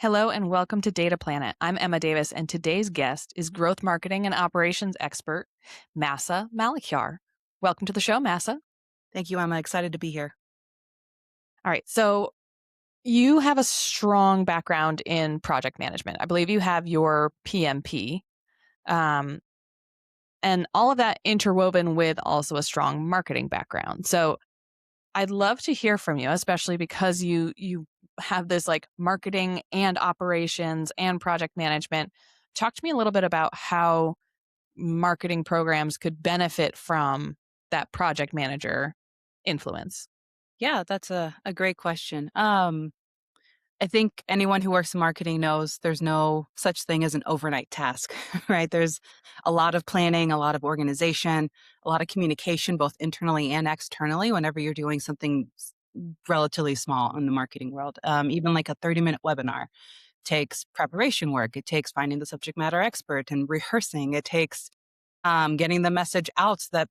Hello and welcome to Data Planet. I'm Emma Davis, and today's guest is growth marketing and operations expert, Mahsa Malekyar. Welcome to the show, Mahsa. Thank you, Emma. Excited to be here. All right, so you have a strong background in project management. I believe you have your PMP, um, and all of that interwoven with also a strong marketing background. So I'd love to hear from you, especially because you have this like marketing and operations and project management. Talk to me a little bit about how marketing programs could benefit from that project manager influence. Yeah, that's a great question. I think anyone who works in marketing knows there's no such thing as an overnight task, right? There's a lot of planning, a lot of organization, a lot of communication, both internally and externally, whenever you're doing something relatively small in the marketing world. Even like a 30-minute webinar takes preparation work. It takes finding the subject matter expert and rehearsing. It takes getting the message out so that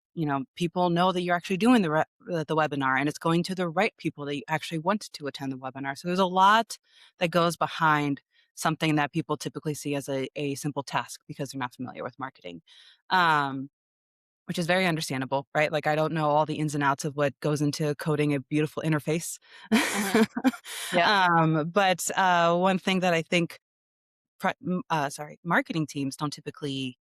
people know that you're actually doing the webinar and it's going to the right people that you actually want to attend the webinar. So there's a lot that goes behind something that people typically see as a simple task because they're not familiar with marketing, um, which is very understandable, right? Like I don't know all the ins and outs of what goes into coding a beautiful interface. Hmm. Yeah. But one thing that I think marketing teams don't typically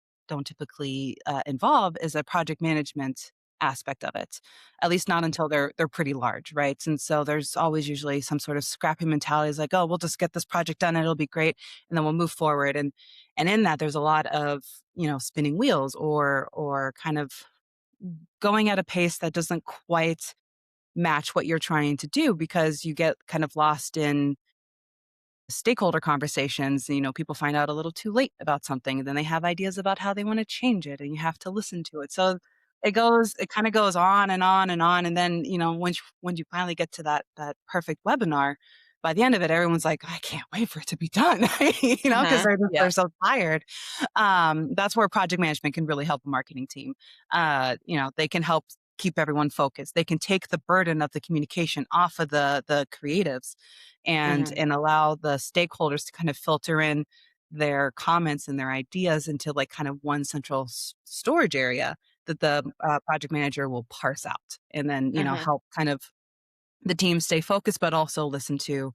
involve is a project management aspect of it, at least not until they're pretty large, right? And so there's always usually some sort of scrappy mentality is like, oh, we'll just get this project done and it'll be great, and then we'll move forward. And in that, there's a lot of spinning wheels or kind of going at a pace that doesn't quite match what you're trying to do because you get kind of lost in stakeholder conversations. People find out a little too late about something, and then they have ideas about how they want to change it, and you have to listen to it. So it kind of goes on and on and on. And then, when you finally get to that perfect webinar, by the end of it, everyone's like, I can't wait for it to be done, because Hmm. they're Yeah. so tired. That's where project management can really help a marketing team. They can help keep everyone focused. They can take the burden of the communication off of the creatives and Hmm. and allow the stakeholders to kind of filter in their comments and their ideas into like kind of one central storage area that the project manager will parse out and then Hmm. help kind of the team stay focused but also listen to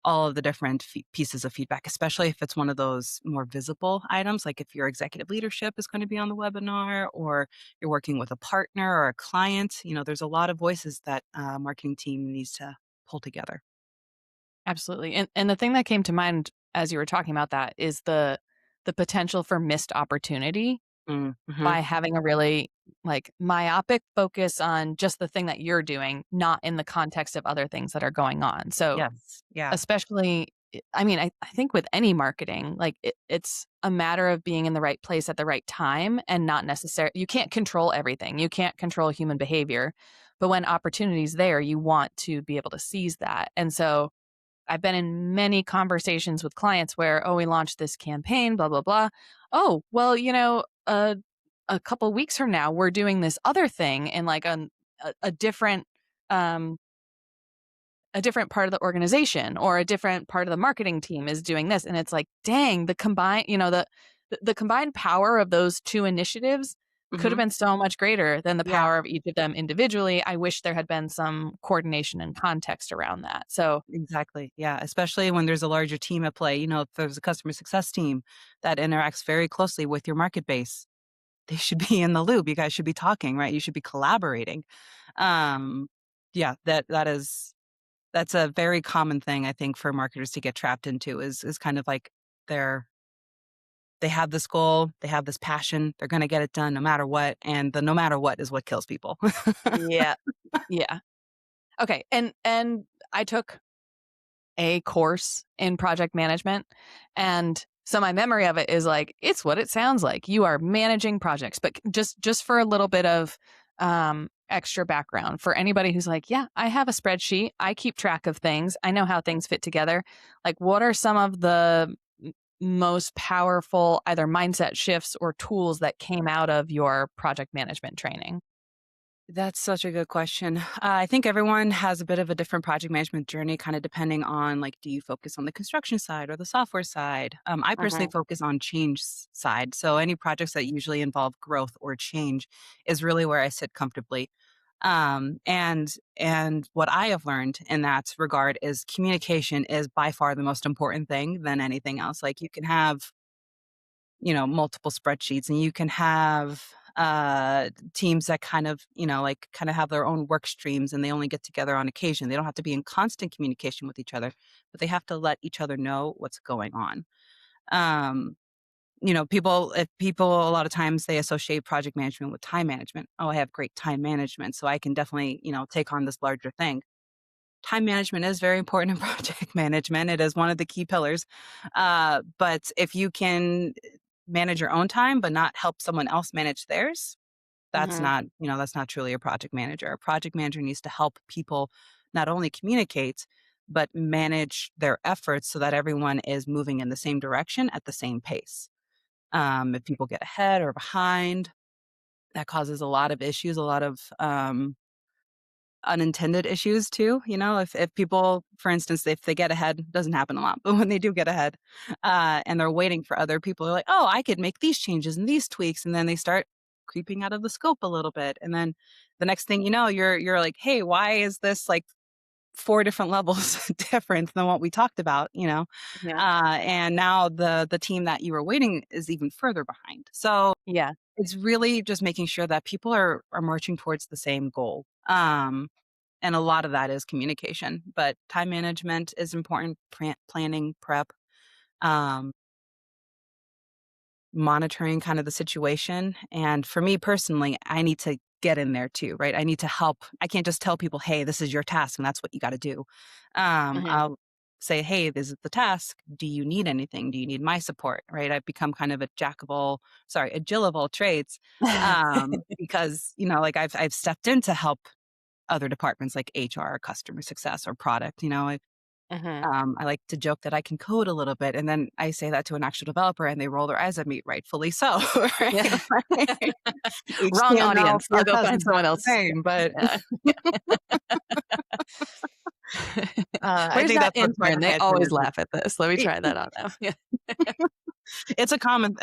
all of the different pieces of feedback, especially if it's one of those more visible items, like if your executive leadership is going to be on the webinar or you're working with a partner or a client. There's a lot of voices that marketing team needs to pull together. Absolutely. And the thing that came to mind as you were talking about that is the potential for missed opportunity Mm-hmm. by having a really like myopic focus on just the thing that you're doing, not in the context of other things that are going on. So Yes. Yeah. especially, I mean, I think with any marketing, like it's a matter of being in the right place at the right time and not necessarily, you can't control everything. You can't control human behavior. But when opportunity's there, you want to be able to seize that. And so I've been in many conversations with clients where, oh, we launched this campaign, blah, blah, blah. Oh, well, a couple weeks from now, we're doing this other thing in like a different, um, a different part of the organization or a different part of the marketing team is doing this. And it's like, dang, the combined, the combined power of those two initiatives could have Mhm. been so much greater than the Yeah, power of each of them individually. I wish there had been some coordination and context around that. So, exactly. Yeah, especially when there's a larger team at play. If there's a customer success team that interacts very closely with your market base, they should be in the loop. You guys should be talking, right? You should be collaborating. Um, yeah, that's a very common thing I think for marketers to get trapped into is kind of like they're they have this goal, they have this passion, they're gonna get it done no matter what, and the no matter what is what kills people. yeah. Yeah. Okay. And I took a course in project management, and so my memory of it is like it's what it sounds like. You are managing projects, but just for a little bit of extra background for anybody who's like, yeah, I have a spreadsheet. I keep track of things. I know how things fit together. Like what are some of the most powerful either mindset shifts or tools that came out of your project management training? That's such a good question. I think everyone has a bit of a different project management journey, kind of depending on like, do you focus on the construction side or the software side? I personally Mhm, focus on change side. So any projects that usually involve growth or change is really where I sit comfortably. And what I have learned in that regard is communication is by far the most important thing than anything else. Like you can have multiple spreadsheets and you can have teams that kind of, like kind of have their own work streams and they only get together on occasion. They don't have to be in constant communication with each other, but they have to let each other know what's going on. Um, if people a lot of times they associate project management with time management. Oh, I have great time management, so I can definitely, take on this larger thing. Time management is very important in project management. It is one of the key pillars. But if you can manage your own time, but not help someone else manage theirs, mhm, that's not truly a project manager. A project manager needs to help people not only communicate, but manage their efforts so that everyone is moving in the same direction at the same pace. If people get ahead or behind, that causes a lot of issues, a lot of unintended issues too. If people, for instance, if they get ahead, doesn't happen a lot, but when they do get ahead, and they're waiting for other people, they're like, oh, I could make these changes and these tweaks, and then they start creeping out of the scope a little bit, and then the next thing you know, you're like, hey, why is this like four different levels different than what we talked about? yeah, And now the team that you were waiting is even further behind. So yeah. it's really just making sure that people are marching towards the same goal. And a lot of that is communication, but time management is important, planning, prep, um, monitoring kind of the situation. And for me personally, I need to get in there too, right? I need to help. I can't just tell people, hey, this is your task and that's what you got to do. Mhm. I'll say, hey, this is the task. Do you need anything? Do you need my support? Right? I've become kind of a Jill of all trades. Because, like I've stepped in to help other departments like HR, customer success, or product. Mhm. I like to joke that I can code a little bit, and then I say that to an actual developer, and they roll their eyes at me, rightfully so, right? Yeah. Like, Wrong HTML, audience. I'll go CSS find is not someone the else. same, but Yeah, yeah. I Where's think that that's what intern? project They management always is. laugh at this. Let me It try that on them. Yeah. it's a common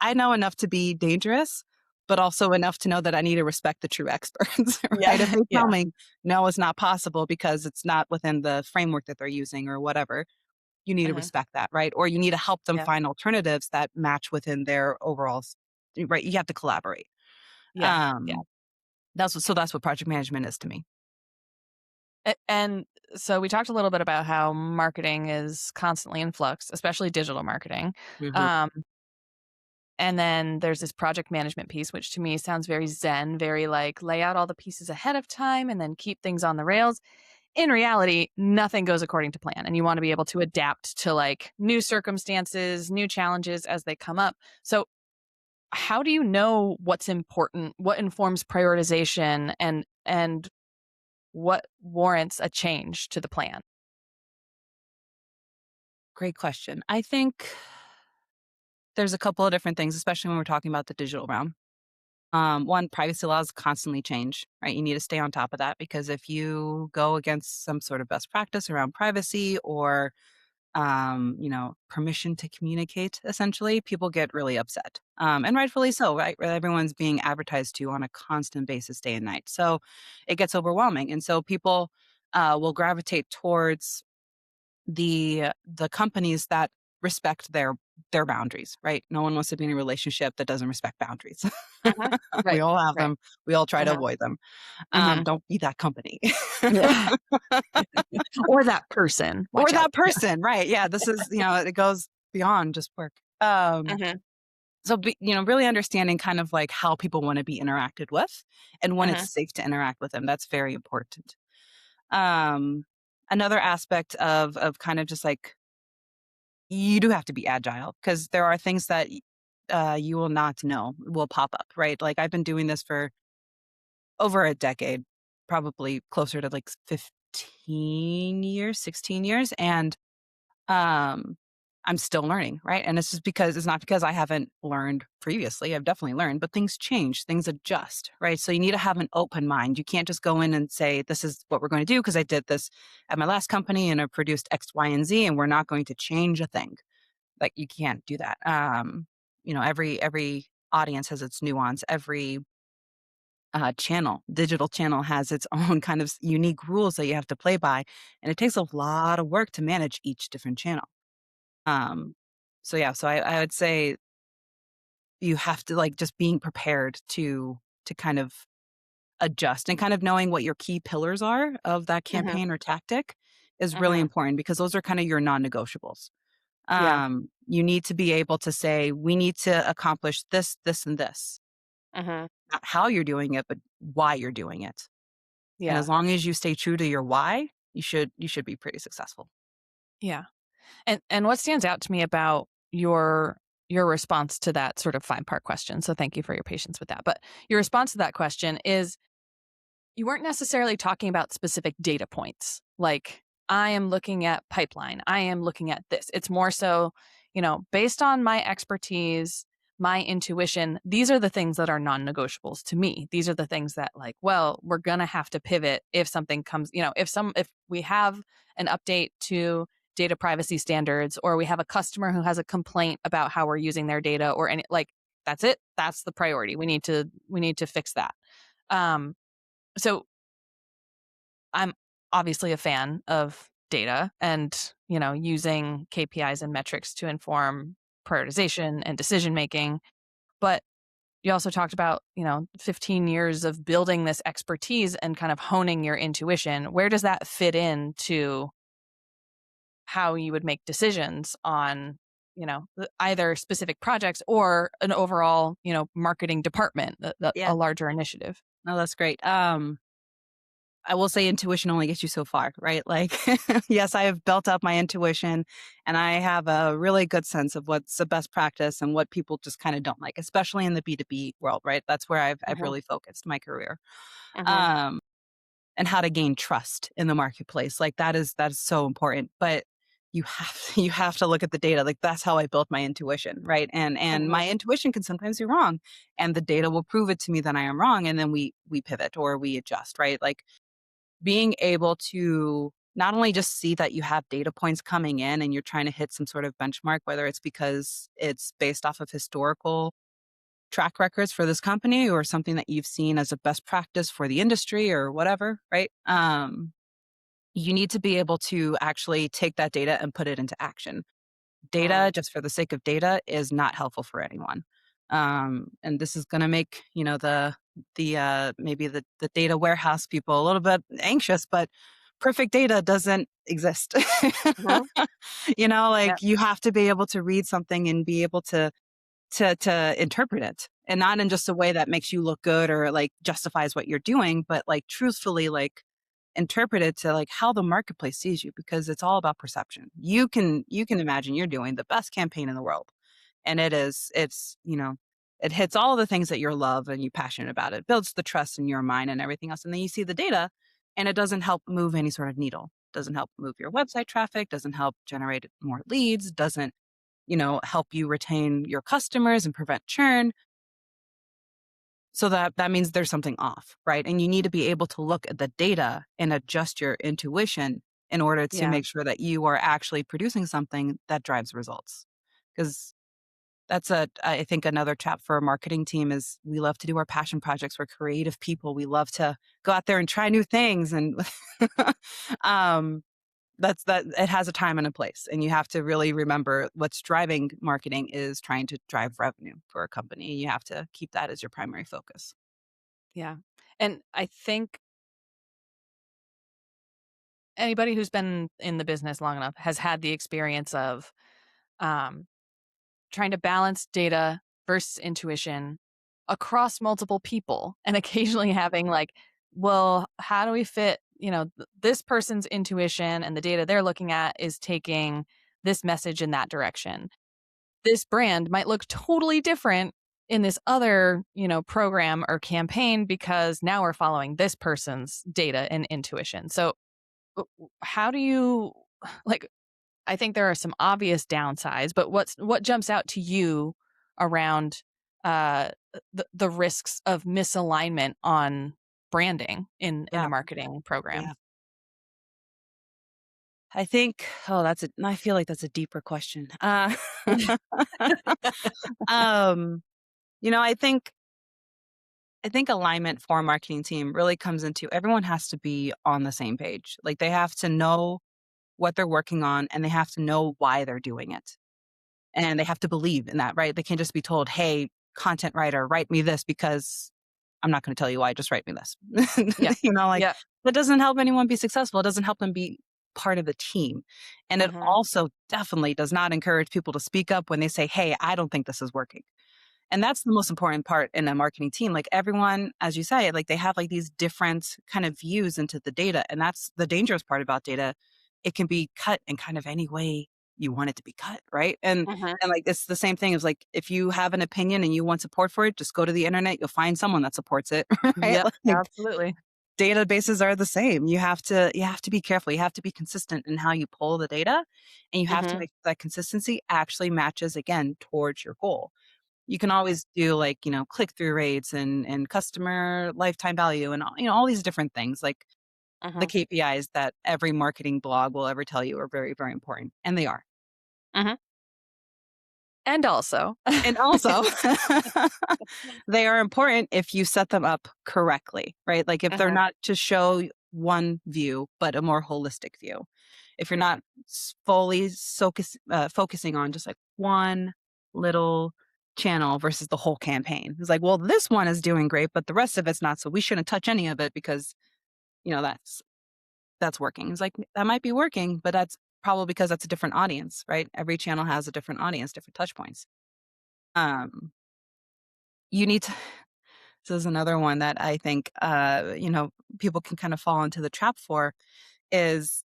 I know enough to be dangerous, but also enough to know that I need to respect the true experts, right? If Yeah, they tell yeah, me, "No, it's not possible," because it's not within the framework that they're using or whatever, you need to mhm, respect that, right? Or you need to help them yeah, find alternatives that match within their overall right? You have to collaborate. yeah, yeah. Um, that's what project management is to me. And so we talked a little bit about how marketing is constantly in flux, especially digital marketing. Mhm. Um, and then there's this project management piece, which to me sounds very zen, very like lay out all the pieces ahead of time and then keep things on the rails. In reality, nothing goes according to plan, and you want to be able to adapt to like new circumstances, new challenges as they come up. So, how do you know what's important, what informs prioritization, and what warrants a change to the plan? Great question. I think there's a couple of different things, especially when we're talking about the digital realm. One, privacy laws constantly change, right? You need to stay on top of that because if you go against some sort of best practice around privacy or permission to communicate, essentially, people get really upset. And rightfully so, right? Everyone's being advertised to on a constant basis, day and night. So it gets overwhelming. And so people will gravitate towards the companies that respect their boundaries, right? No one wants to be in a relationship that doesn't respect boundaries. Mhm. We Right, all have right. them. We all try to Uh-huh. avoid them. Mhm. Don't be that company. Yeah. Or that person. Or Watch out. that person, right, yeah, this is it goes beyond just work. Mhm, So really understanding kind of like how people wanna be interacted with and when mhm, it's safe to interact with them, that's very important. Um, Another aspect of kind of just like you do have to be agile because there are things that you will not know will pop up, right? Like, I've been doing this for over a decade, probably closer to, like, 15 years, 16 years, and, um I'm still learning, right? And it's just because it's not because I haven't learned previously. I've definitely learned, but things change, things adjust, right? So you need to have an open mind. You can't just go in and say, this is what we're going to do because I did this at my last company and I produced X, Y, and Z, and we're not going to change a thing. Like you can't do that. Every audience has its nuance. Every digital channel has its own kind of unique rules that you have to play by, and it takes a lot of work to manage each different channel. Um, so yeah, so I would say you have to like just being prepared to kind of adjust and kind of knowing what your key pillars are of that Mhm, campaign or tactic is really mhm. important because those are kind of your non-negotiables. Yeah. You need to be able to say, we need to accomplish this, this, and this. Mhm. Not how you're doing it, but why you're doing it. And as Yeah. long as you stay true to your why, you should be pretty successful. Yeah. And what stands out to me about your response to that sort of 5-part question, so thank you for your patience with that, but your response to that question is you weren't necessarily talking about specific data points. Like, I am looking at pipeline. I am looking at this. It's more so, based on my expertise, my intuition, these are the things that are non negotiables to me. These are the things that, like, well, we're going to have to pivot if something comes, if we have an update to data privacy standards or we have a customer who has a complaint about how we're using their data or any, like, that's it. That's the priority. We need to fix that. Um, so I'm obviously a fan of data and, using KPIs and metrics to inform prioritization and decision making. But you also talked about, 15 years of building this expertise and kind of honing your intuition. Where does that fit into how you would make decisions on, either specific projects or an overall, marketing department, Yeah. a larger initiative? No, that's great. I will say intuition only gets you so far, right? Like, yes, I have built up my intuition and I have a really good sense of what's the best practice and what people just kind of don't like, especially in the B2B world, right? That's where I've Hmm. really focused my career. Hmm. Um, and how to gain trust in the marketplace. Like that is so important. But you have to look at the data. Like that's how I built my intuition, right? And Hmm. my intuition can sometimes be wrong. And the data will prove it to me that I am wrong. And then we pivot or we adjust, right? Like being able to not only just see that you have data points coming in and you're trying to hit some sort of benchmark, whether it's because it's based off of historical track records for this company or something that you've seen as a best practice for the industry or whatever, right? You need to be able to actually take that data and put it into action. Data, Mm. just for the sake of data, is not helpful for anyone. And this is going to make the maybe the data warehouse people a little bit anxious, but perfect data doesn't exist. Mhm. Yeah. Like you have to be able to read something and be able to interpret it, and not in just a way that makes you look good or like justifies what you're doing, but like truthfully, like interpret it to like how the marketplace sees you, because it's all about perception. You can imagine you're doing the best campaign in the world, and it hits all of the things that you love and you're passionate about. It builds the trust in your mind and everything else, and then you see the data and it doesn't help move any sort of needle, doesn't help move your website traffic, doesn't help generate more leads, doesn't help you retain your customers and prevent churn. So that means there's something off, right? And you need to be able to look at the data and adjust your intuition in order to Yeah. make sure that you are actually producing something that drives results. Because I think another trap for a marketing team is we love to do our passion projects. We're creative people. We love to go out there and try new things. And um, that it has a time and a place, and you have to really remember what's driving marketing is trying to drive revenue for a company. You have to keep that as your primary focus. Yeah. And I think anybody who's been in the business long enough has had the experience of um, trying to balance data versus intuition across multiple people and occasionally having like, well, how do we fit, this person's intuition and the data they're looking at is taking this message in that direction. This brand might look totally different in this other, program or campaign because now we're following this person's data and intuition. So how do you like? I think there are some obvious downsides, but what jumps out to you around, uh, the risks of misalignment on branding in a Yeah, marketing program? yeah. I think I feel like that's a deeper question. Um, you know, I think alignment for a marketing team really comes into everyone has to be on the same page. Like, they have to know what they're working on, and they have to know why they're doing it. And they have to believe in that, right? They can't just be told, "Hey, content writer, write me this because I'm not gonna tell you why, just write me this." Yeah. Like, Yeah. that doesn't help anyone be successful. It doesn't help them be part of the team. And it Mhm. also definitely does not encourage people to speak up when they say, "Hey, I don't think this is working." And that's the most important part in a marketing team. Like, everyone, as you say, like, they have like these different kind of views into the data. And that's the dangerous part about data. It can be cut in kind of any way you want it to be cut, right? Mhm. And like, it's the same thing as like, if you have an opinion and you want support for it, just go to the internet, you'll find someone that supports it, right? Yep. Like, Absolutely. databases are the same. You have to be careful. You have to be consistent in how you pull the data, and you have to Mhm. make that consistency actually matches again towards your goal. You can always do, like, click-through rates and customer lifetime value and all these different things, like the Mhm. KPIs that every marketing blog will ever tell you are very, very important, and they are. Mhm. And also And also, they are important if you set them up correctly, right? Like, if they're Mhm. not to show one view, but a more holistic view. If you're not fully focusing on just like one little channel versus the whole campaign. It's like, well, this one is doing great, but the rest of it's not. So we shouldn't touch any of it because that's working. It's like, that might be working, but that's probably because that's a different audience, right? Every channel has a different audience, different touch points. Um, you need to This is another one that I think, people can kind of fall into the trap for is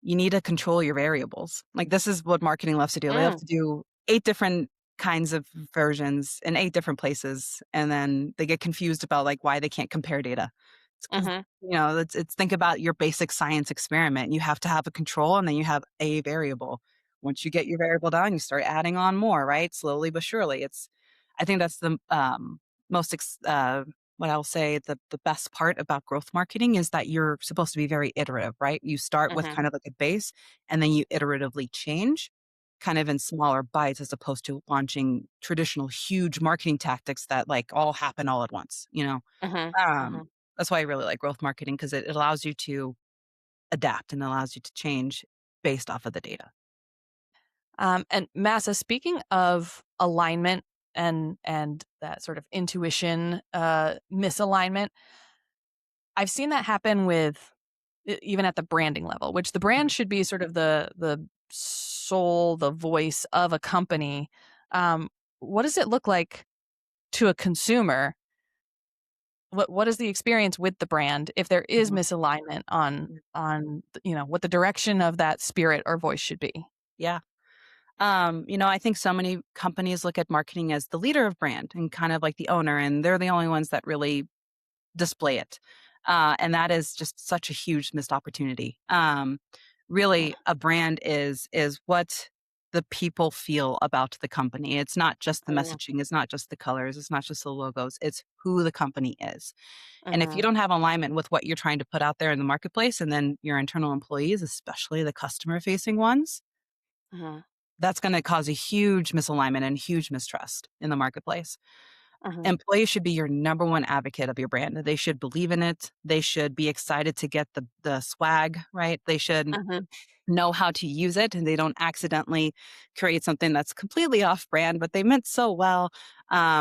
you need to control your variables. Like, this is what marketing loves to do. They have Mm. to do 8 different kinds of versions in 8 different places, and then they get confused about, like, why they can't compare data. It's 'cause, Mhm. it's think about your basic science experiment. You have to have a control, and then you have a variable. Once you get your variable down, you start adding on more, right? Slowly but surely. I think that's the, most what I'll say the best part about growth marketing is that you're supposed to be very iterative, right? You start with Mhm. kind of like a base and then you iteratively change kind of in smaller bites as opposed to launching traditional huge marketing tactics that like all happen all at once. Mhm. Um, Mhm. that's why I really like growth marketing because it allows you to adapt and allows you to change based off of the data. And Massa, speaking of alignment and that sort of intuition misalignment, I've seen that happen with even at the branding level, which the brand Mhm. should be sort of the soul, the voice of a company. Um, what does it look like to a consumer? What is the experience with the brand if there is Mhm. misalignment on what the direction of that spirit or voice should be? Yeah. I think so many companies look at marketing as the leader of brand and kind of like the owner, and they're the only ones that really display it. And that is just such a huge missed opportunity. Really, a brand is what the people feel about the company. It's not just the Mhm. messaging, it's not just the colors, it's not just the logos, it's who the company is. And if you Mhm. don't have alignment with what you're trying to put out there in the marketplace and then your internal employees, especially the customer facing ones, Mhm. that's going to cause a huge misalignment and huge mistrust in the marketplace. Mhm. Employees should be your number one advocate of your brand. They should believe in it. They should be excited to get the swag, right? They should Mhm. know how to use it and they don't accidentally create something that's completely off brand, but they meant so well.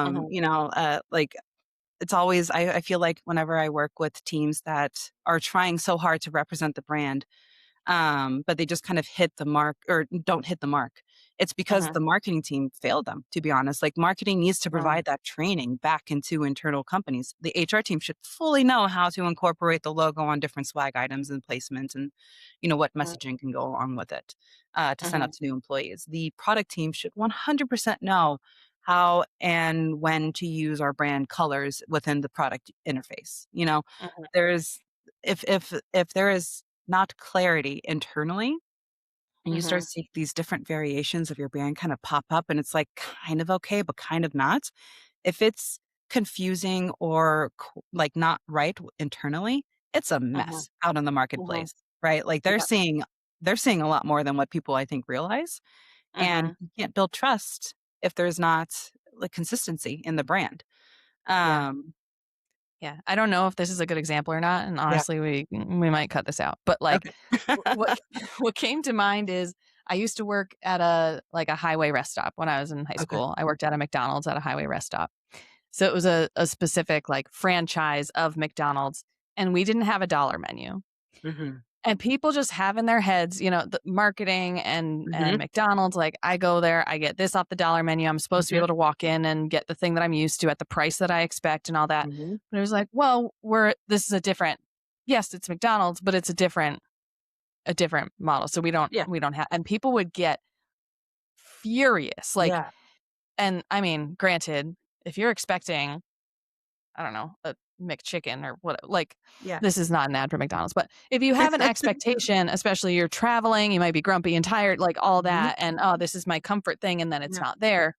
Mhm. Like, it's always, I feel like whenever I work with teams that are trying so hard to represent the brand, but they just kind of hit the mark or don't hit the mark. It's because Mhm. the marketing team failed them, to be honest. Like, marketing needs to Mhm. provide that training back into internal companies. The HR team should fully know how to incorporate the logo on different swag items and placements and, what Mhm. messaging can go along with it to send out Mhm. to new employees. The product team should 100% know how and when to use our brand colors within the product interface. Mhm. There's if there is not clarity internally, and you start Mhm. seeing these different variations of your brand kind of pop up, and it's like kind of okay, but kind of not. If it's confusing or like not right internally, it's a Mhm. mess out in the Mhm. marketplace, right? Like Yep. they're seeing a lot more than what people I think realize. And Mhm. you can't build trust if there's not like consistency in the brand. Yeah. Um, Yeah. I don't know if this is a good example or not, and yeah. honestly, we might cut this out. But like, Okay. what what came to mind is I used to work at a highway rest stop when I was in high Okay. school. I worked at a McDonald's at a highway rest stop. So it was a specific like franchise of McDonald's, and we didn't have a dollar menu. Mhm. And people just have in their heads, the marketing and Mhm. McDonald's, like, I go there, I get this off the dollar menu. I'm supposed to be Mhm. able to walk in and get the thing that I'm used to at the price that I expect and all that. Mhm. But it was like, well, this is a different, yes, it's McDonald's, but it's a different model. So we don't Yeah. we don't have, and people would get furious. Like, Yeah. and I mean, granted, if you're expecting, I don't know, a McChicken or what, like, Yeah. this is not an ad for McDonald's, but if you have an expectation, especially you're traveling, you might be grumpy and tired, like all Mhm. that, and oh, this is my comfort thing, and then it's Yeah. not there,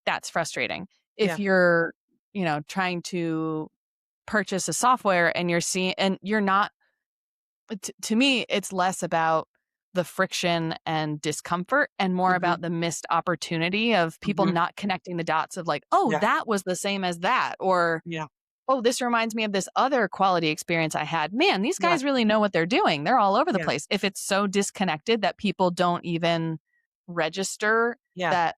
that's frustrating. If Yeah. you're, trying to purchase a software and you're not, to me, it's less about the friction and discomfort and more Mhm. about the missed opportunity of people Mhm. not connecting the dots of like, oh, Yeah. that was the same as that, or Yeah. oh, this reminds me of this other quality experience I had. Man, these Yeah. guys really know what they're doing. They're all over the Yeah. place. If it's so disconnected that people don't even register Yeah. that,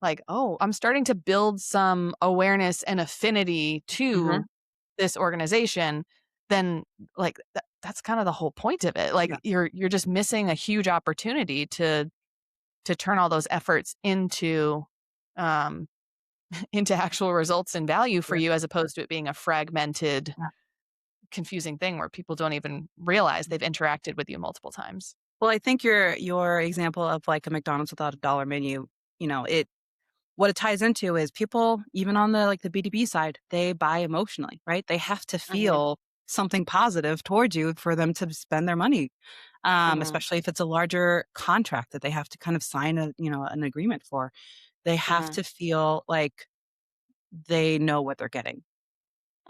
like, oh, I'm starting to build some awareness and affinity Mhm. to this organization, then like that's kind of the whole point of it. Yeah. Like you're just missing a huge opportunity to turn all those efforts um into actual results and value for Yeah. you, as opposed to it being a fragmented, Yeah. confusing thing where people don't even realize they've interacted with you multiple times. Well, I think your example of like a McDonald's without a dollar menu, it what it ties into is people, even on the like the B2B side, they buy emotionally, right? They have to Mhm, feel something positive towards you for them to spend their money. mhm, Especially if it's a larger contract that they have to kind of sign an agreement for. They have mhm, to feel like they know what they're getting.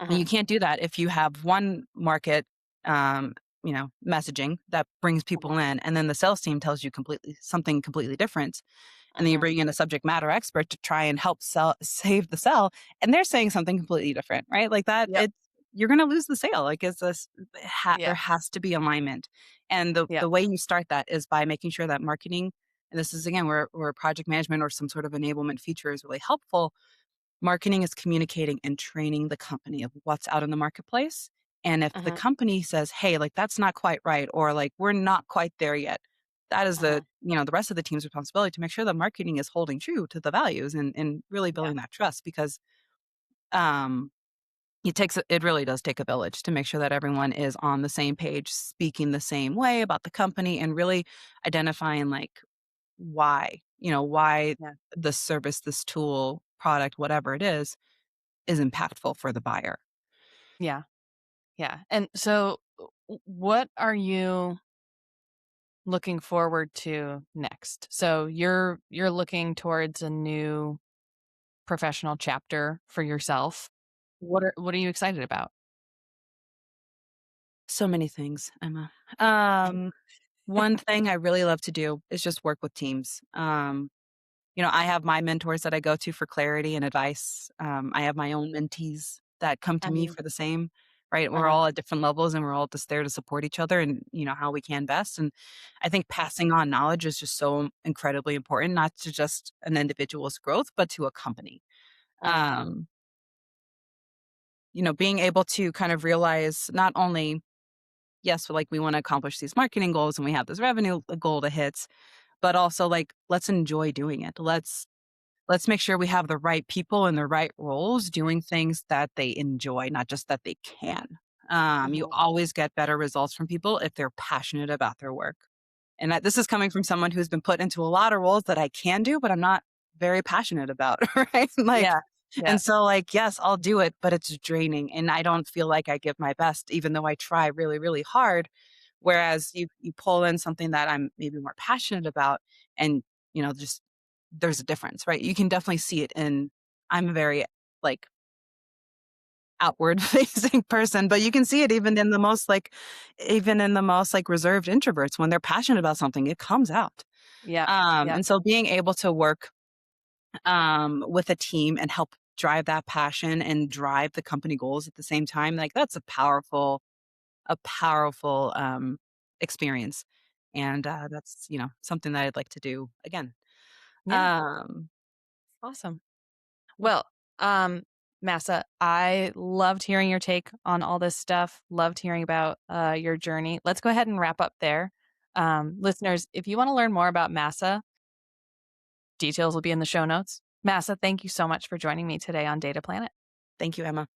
And you mhm, can't do that if you have one market, messaging that brings mhm, people in, and then the sales team tells you something completely different. And then you mhm. bring in a subject matter expert to try and help save the sell, and they're saying something completely different, right? Like that, Yep. you're going to lose the sale. Like there Yeah. has to be alignment, and Yep. the way you start that is by making sure that marketing, and this is again where project management or some sort of enablement feature is really helpful. Marketing is communicating and training the company of what's out in the marketplace. And if the Mhm, company says, "Hey, like that's not quite right," or like we're not quite there yet, that is mhm. the rest of the team's responsibility to make sure that marketing is holding true to the values and really Yeah. building that trust because um it really does take a village to make sure that everyone is on the same page, speaking the same way about the company and really identifying like why Yeah. the service, this tool, product, whatever it is impactful for the buyer. Yeah. Yeah. And so what are you looking forward to next? So you're looking towards a new professional chapter for yourself. What are you excited about? So many things, Emma. Um, One thing I really love to do is just work with teams. I have my mentors that I go to for clarity and advice. I have my own mentees that come to me Mhm, for the same, right? We're mhm, all at different levels and we're all just there to support each other and, how we can best. And I think passing on knowledge is just so incredibly important, not to just an individual's growth, but to a company. mhm, Um, Being able to kind of realize not only, yes, like we want to accomplish these marketing goals and we have this revenue goal to hit, but also like let's enjoy doing it. Let's make sure we have the right people in the right roles doing things that they enjoy, not just that they can. You mhm. always get better results from people if they're passionate about their work. And this is coming from someone who's been put into a lot of roles that I can do, but I'm not very passionate about, right? Like, Yeah. Yeah. and so like, yes, I'll do it, but it's draining and I don't feel like I give my best, even though I try really, really hard. Whereas you pull in something that I'm maybe more passionate about and, just there's a difference, right? You can definitely see it in I'm a very, like, outward facing person, but you can see it even in the most, like, reserved introverts. When they're passionate about something, it comes out. Yep. Yep. And so being able to work, with a team and help drive that passion and drive the company goals at the same time, like, that's a powerful experience. And, that's, something that I'd like to do again. Yeah. Um, Awesome. yeah, Well, um, Massa, I loved hearing your take on all this stuff. Loved hearing about your journey. Let's go ahead and wrap up there. Listeners, if you want to learn more about Massa, details will be in the show notes. Massa, thank you so much for joining me today on Data Planet. thank you, Emma.